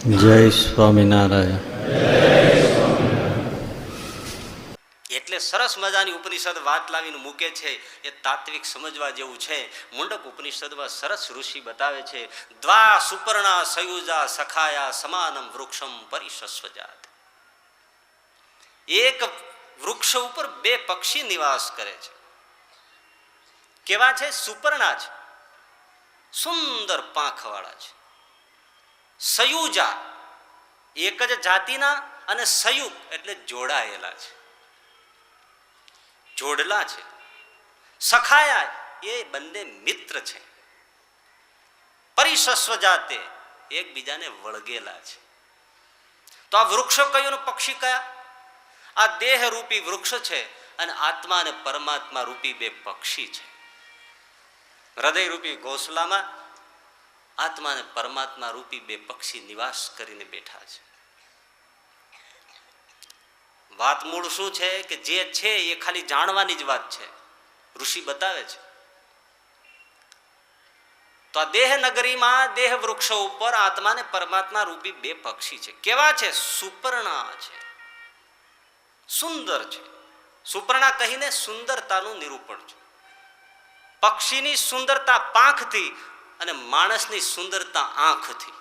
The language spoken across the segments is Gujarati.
જય સ્વામિનારાયણ. એટલે સરસ મજાની ઉપનિષદ વાત લાવીને મૂકે છે. એ તાત્વિક સમજવા જેવું છે. મુંડક ઉપનિષદમાં સરસ ઋષિ બતાવે છે, દ્વા સુપર્ણા સયુજા સખાયા સમાનમ વૃક્ષમ પરિશસ્વજાત. એક વૃક્ષ ઉપર બે પક્ષી નિવાસ કરે છે. કેવા છે? સુપર્ણા છે, સુંદર પાંખવાળા છે. સયુજા એક જ જાતિના, અને સયુગ એટલે જોડાયેલા છે, જોડલા છે. સખાયા એ બંને મિત્ર છે. પરિશસ્વ જાતે એકબીજાને વળગેલા છે. તો આ વૃક્ષો કયું ને પક્ષી કયા? આ દેહ રૂપી વૃક્ષ છે અને આત્મા અને પરમાત્મા રૂપી બે પક્ષી છે. હૃદય રૂપી ઘોંસલામાં આત્મા અને પરમાત્મા રૂપી બે પક્ષી નિવાસ કરીને બેઠા છે. વાત મૂળ શું છે કે જે છે એ ખાલી જાણવાની જ વાત છે. ઋષિ બતાવે છે. તો આ દેહ નગરીમાં દેહ વૃક્ષો ઉપર આત્મા ને પરમાત્મા રૂપી બે પક્ષી છે. કેવા છે? સુપર્ણા છે, સુંદર છે. સુપર્ણા કહીને સુંદરતાનું નિરૂપણ છે. પક્ષીની સુંદરતા પાંખથી અને માણસની સુંદરતા આંખથી.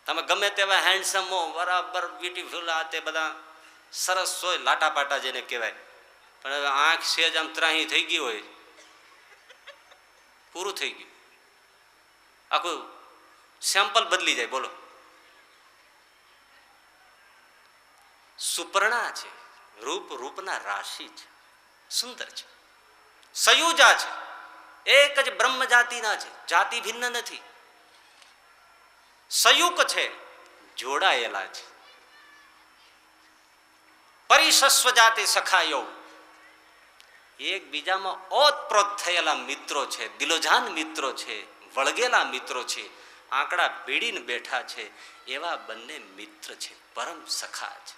તમે ગમે તેવા હેન્ડસમ હો, બરાબર બ્યુટીફુલ, આ તે બધા સરસ હોય, લાટાપાટા જેને કહેવાય, પણ હવે આંખ સેજ આમ ત્રાહી થઈ ગઈ હોય, પૂરું થઈ ગયું. આખું સેમ્પલ બદલી જાય. બોલો, સુપર્ણા છે, રૂપ રૂપના રાશિ છે, સુંદર છે. સયુજા છે, એક જ બ્રહ્મ જાતિના છે, જાતિ ભિન્ન નથી. સંયુક છે, જોડાયેલા છે. પરિશસ્વ જાતે સખાયો એકબીજામાં ઓતપ્રોત થયેલા મિત્રો છે, દિલોજાન મિત્રો છે, વળગેલા મિત્રો છે, આંકડા ભેડીને બેઠા છે. એવા બંને મિત્ર છે, પરમ સખા છે.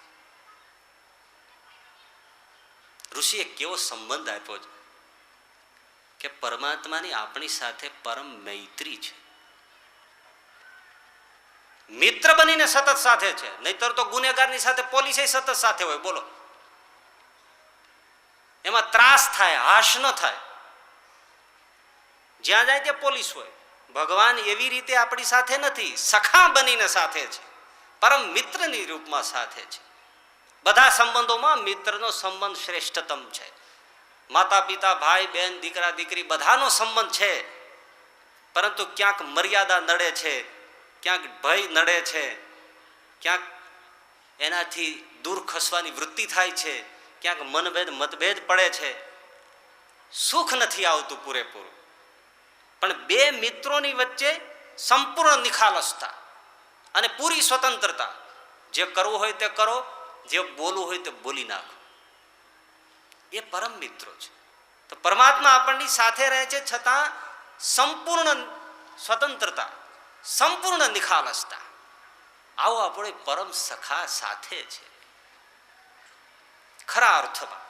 ઋષિએ કેવો સંબંધ આપ્યો છે કે પરમાત્માની આપણી સાથે પરમ મૈત્રી છે. મિત્ર બનીને સતત સાથે છે, નહીતર તો ગુનેગારની સાથે પોલીસ સતત સાથે હોય. બોલો, એમાં ત્રાસ થાય, હાશ ન થાય. જ્યાં જાય ત્યાં પોલીસ હોય. ભગવાન એવી રીતે આપણી સાથે નથી, સખા બનીને સાથે છે, પરમ મિત્રની રૂપમાં સાથે છે. બધા સંબંધોમાં મિત્રનો સંબંધ શ્રેષ્ઠતમ છે. માતા પિતા, ભાઈ બહેન, દીકરા દીકરી બધાનો સંબંધ છે, પરંતુ ક્યાંક મર્યાદા નડે છે, ક્યાંક ભય નડે છે, ક્યાંક એનાથી દૂર ખસવાની વૃત્તિ થાય છે, ક્યાંક મતભેદ પડે છે, સુખ નથી આવતું પૂરેપૂરું. પણ બે મિત્રોની વચ્ચે સંપૂર્ણ નિખાલસતા અને પૂરી સ્વતંત્રતા. જે કરવું હોય તે કરો, જે બોલવું હોય તે બોલી નાખો. એ પરમ મિત્રો છે. તો પરમાત્મા આપણની સાથે રહે છે, છતાં સંપૂર્ણ સ્વતંત્રતા, સંપૂર્ણ નિખાલસતા. આવો આપણો પરમ સખા સાથે છે. ખરા અર્થમાં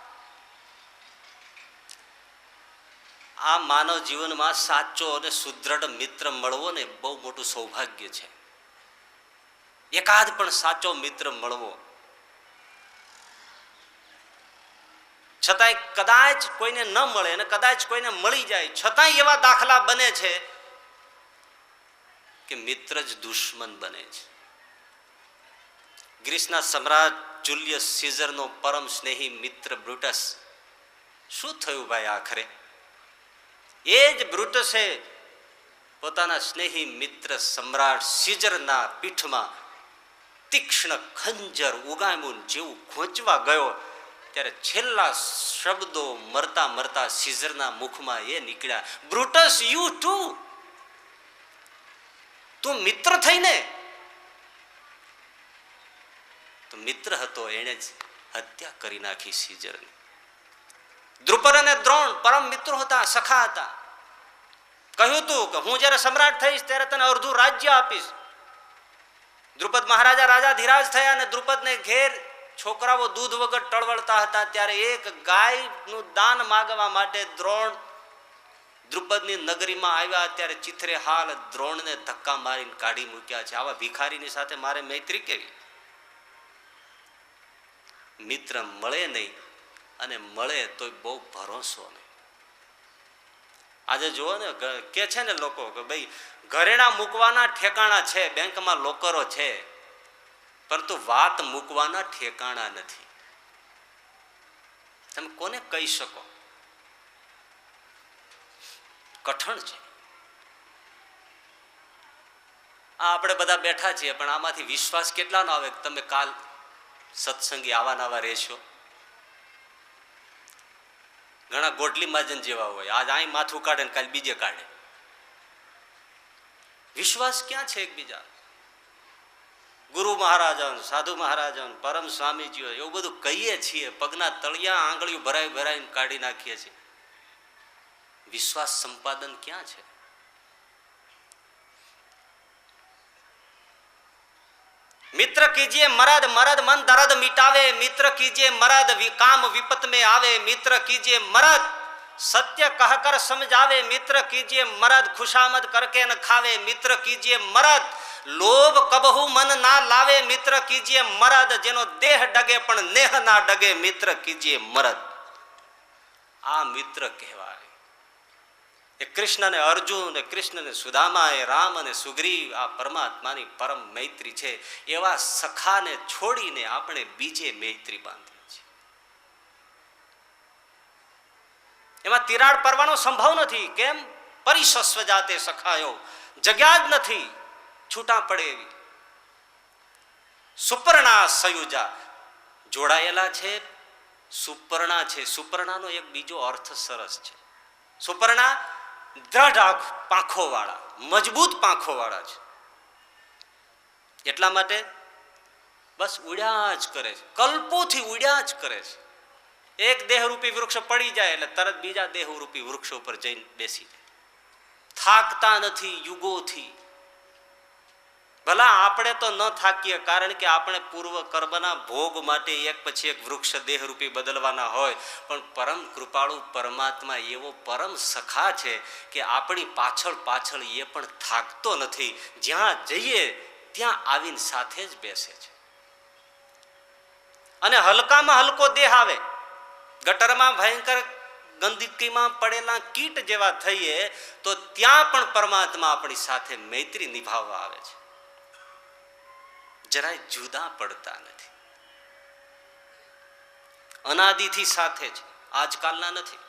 આ માનવ જીવનમાં સાચો અને સુદ્રઢ મિત્ર મળવો ને બહુ મોટું સૌભાગ્ય છે. એકાદ પણ સાચો મિત્ર મળવો. છતાંય કદાચ કોઈને ન મળે અને કદાચ કોઈને મળી જાય, છતાંય એવા દાખલા બને છે કે મિત્ર જ દુશ્મન બને છે. ગ્રીસના સમ્રાટ જુલિયસ સીઝરનો પરમ સ્નેહી મિત્ર બ્રુટસ. શું થયું ભાઈ? આખરે એ જ બ્રુટસે પોતાના સ્નેહી મિત્ર સમ્રાટ સીઝરના પીઠમાં તીક્ષ્ણ ખંજર ઉગામ્યું. જેવું ખોંચવા ગયો ત્યારે છેલ્લા શબ્દો મરતા મરતા સીઝરના મુખમાં એ નીકળ્યા, બ્રુટસ, યુ ટુ. તું મિત્ર થઈને. તો મિત્ર હતો, એણે જ હત્યા કરી નાખી સીઝરની. દ્રુપદ અને દ્રોણ પરમ મિત્રો હતા, સખા હતા. કહ્યું તું કે હું જયારે સમ્રાટ થઈશ ત્યારે તને અડધું રાજ્ય આપીશ. દ્રુપદ મહારાજા રાજાધીરાજ થયા અને દ્રુપદને ઘેર છોકરાઓ દૂધ વગર ટળવળતા હતા. ત્યારે એક ગાયનું દાન માગવા માટે દ્રોણ દ્રુપદની નગરીમાં આવ્યા ત્યારે ચિત્રે હાલ દ્રોણને ધક્કા મારીને કાઢી મૂક્યા છે. આવા ભિખારીની સાથે મારે મૈત્રી કેવી? મિત્ર મળે નહીં, અને મળે તો બહુ ભરોસો નહીં. આજે જુઓ ને, કે છે ને લોકો કે ભાઈ ઘરેણા મૂકવાના ઠેકાણા છે, બેંકમાં લોકરો છે, પરંતુ વાત મૂકવાના ઠેકાણા નથી. તમે કોને કહી શકો? કઠણ છે. આ આપણે બધા બેઠા છીએ, પણ આમાંથી વિશ્વાસ કેટલાનો આવે કે તમે કાલ સત્સંગી આવા નવા રહેશો? ઘણા ગોટલી માજન જેવા હોય, આજ અહીં માથું કાઢે ને કાલ બીજે કાઢે. વિશ્વાસ ક્યાં છે એકબીજા? ગુરુ મહારાજન, સાધુ મહારાજન, પરમ સ્વામીજીઓ એવું બધું કહીએ છીએ, પગના તળિયા આંગળીઓ ભરાઈ ભરાઈને કાઢી નાખીએ છીએ. વિશ્વાસ સંપાદન ક્યાં છે? મિત્ર કીજીએ મરદ, મરદ મન દર્દ મિટાવે. મિત્ર કીજીએ મરદ, કામ વિપત में आवे. मित्र कीजिए मरद, सत्य कहकर समझावे. मित्र कीजिए मरद, खुशामद करके न खावे. मित्र कीजिए मरद, लोभ कबहू मन ना लावे. मित्र कीजिए मरद, जेनो देह डगे पण नेह ना डगे. मित्र कीजिए मरद. आ मित्र कहेवाय. એ કૃષ્ણ ને અર્જુન, કૃષ્ણ ને સુદામા, એ રામ અને સુગ્રીવ, આ પરમાત્માની પરમ મૈત્રી છે. એવા સખાને છોડીને આપણે બીજે મૈત્રી બાંધીએ છીએ. એમાં તિરાડ પડવાનો સંભવ નથી. કેમ? પરિશસ્વ જાતે સખાયો, જગ્યા જ નથી છૂટા પડે એવી. સુપર્ણા સયુજા, જોડાયેલા છે, સુપર્ણા છે. સુપર્ણાનો એક બીજો અર્થ સરસ છે. સુપર્ણા દ્રઢ પાંખો વાળા, મજબૂત પાંખો વાળા છે. એટલા માટે બસ ઉડ્યા જ કરે છે, કલ્પોથી ઉડ્યા જ કરે છે. એક દેહરૂપી વૃક્ષ પડી જાય એટલે તરત બીજા દેહરૂપી વૃક્ષ ઉપર જઈને બેસી જાય. થાકતા નથી યુગોથી. ભલા આપણે તો ન થાકીએ, કારણ કે આપણે પૂર્વ કર્મના ભોગ માટે એક પછી એક વૃક્ષ દેહરૂપી બદલવાના હોય, પણ પરમ કૃપાળુ પરમાત્મા એવો પરમ સખા છે કે આપણી પાછળ પાછળ એ પણ થાકતો નથી. જ્યાં જઈએ ત્યાં આવીને સાથે જ બેસે છે. અને હલકામાં હલકો દેહ આવે, ગટરમાં ભયંકર ગંદકીમાં પડેલા કીટ જેવા થઈએ તો ત્યાં પણ પરમાત્મા આપણી સાથે મૈત્રી નિભાવવા આવે છે. જરાય જુદા પડતા નથી. અનાદિથી સાથે છે, આજકાલના નથી.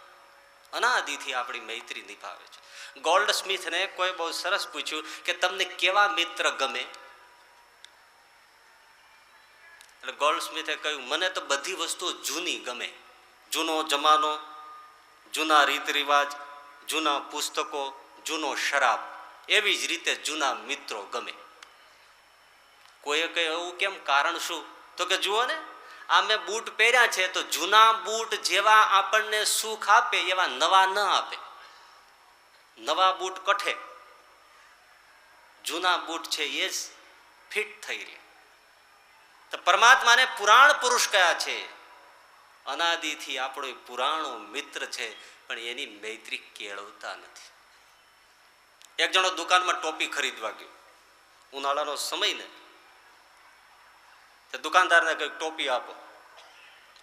અનાદિથી આપણી મૈત્રી નિભાવે છે. ગોલ્ડ સ્મિથને કોઈ બહુ સરસ પૂછ્યું કે તમને કેવા મિત્ર ગમે? એટલે ગોલ્ડ સ્મિથે કહ્યું, મને તો બધી વસ્તુઓ જૂની ગમે. જૂનો જમાનો, જૂના રીત રિવાજ, જૂના પુસ્તકો, જૂનો શરાબ, એવી જ રીતે જૂના મિત્રો ગમે. કોઈએ કહે એવું કેમ? કારણ શું? તો કે જુઓ ને, આ મેં બૂટ પહેર્યા છે તો જૂના બૂટ જેવા આપણને સુખ આપે એવા નવા ન આપે. નવા બૂટ કઠે, જૂના બૂટ છે એ જ ફિટ થઈ રહે. તો પરમાત્માને પુરાણ પુરુષ કયા છે. અનાદિથી આપણો પુરાણો મિત્ર છે, પણ એની મૈત્રી કેળવતા નથી. એક જણો દુકાનમાં ટોપી ખરીદવા ગયો, ઉનાળાનો સમય ને, દુકાનદારને કહ્યું ટોપી આપો.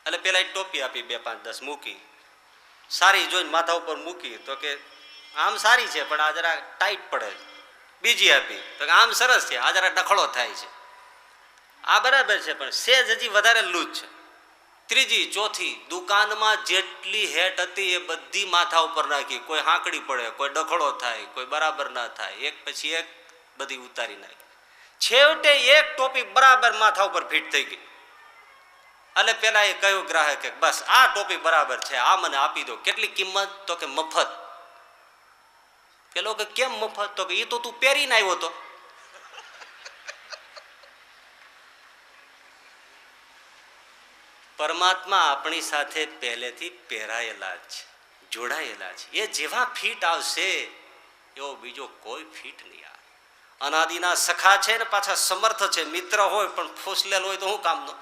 એટલે પેલા ટોપી આપી, 2, 5, 10 મૂકી, સારી જોઈને માથા ઉપર મૂકી તો કે આમ સારી છે પણ આ જરા ટાઈટ પડે છે. બીજી આપી તો કે આમ સરસ છે, આ જરા ડખડો થાય છે. આ બરાબર છે પણ સેજ હજી વધારે લૂઝ છે. ત્રીજી, ચોથી, દુકાનમાં જેટલી હેટ હતી એ બધી માથા ઉપર નાખી. કોઈ હાંકડી પડે, કોઈ ડખડો થાય, કોઈ બરાબર ના થાય, એક પછી એક બધી ઉતારી નાખી. છેવટે એક ટોપી બરાબર માથા ઉપર ફિટ થઈ ગઈ. એટલે પેલા એ કહ્યું ગ્રાહકે, બસ આ ટોપી બરાબર છે, આ મને આપી દો. કેટલી કિંમત? તો કે મફત. પેલો કે કેમ મફત? તો કે એ તો તું પહેરીને આવ્યો તો. પરમાત્મા આપણી સાથે પહેલેથી પહેરાયેલા છે, જોડાયેલા છે. એ જેવા ફીટ આવશે એવો બીજો કોઈ ફીટ નહીં આવે. અનાદિના સખા છે ને પાછા સમર્થ છે. મિત્ર હોય પણ ફોસલેલ હોય તો શું કામનો?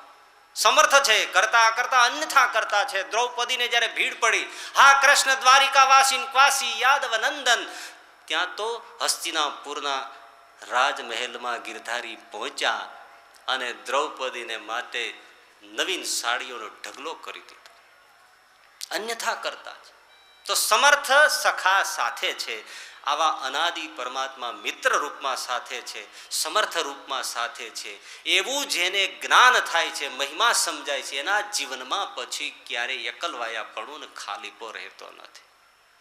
સમર્થ છે, કરતા કરતા અન્યથા કરતા છે. દ્રૌપદીને જ્યારે ભીડ પડી, હા કૃષ્ણ દ્વારિકાવાસીન ક્વાસી યાદવ નંદન, ત્યાં તો હસ્તિનાપુરના રાજમહેલમાં ગિરધારી પહોંચ્યા અને દ્રૌપદીને માટે નવીન સાડીઓનો ઢગલો કરી દીધો. અન્યથા કરતા છે. તો સમર્થ સખા સાથે છે. આવા અનાદિ પરમાત્મા મિત્ર રૂપમાં સાથે છે, સમર્થ રૂપમાં સાથે છે. એવું જેને જ્ઞાન થાય છે, મહિમા સમજાય છે, એના જીવનમાં પછી ક્યારેય એકલવાયાપણું ને ખાલીપો રહેતો નથી.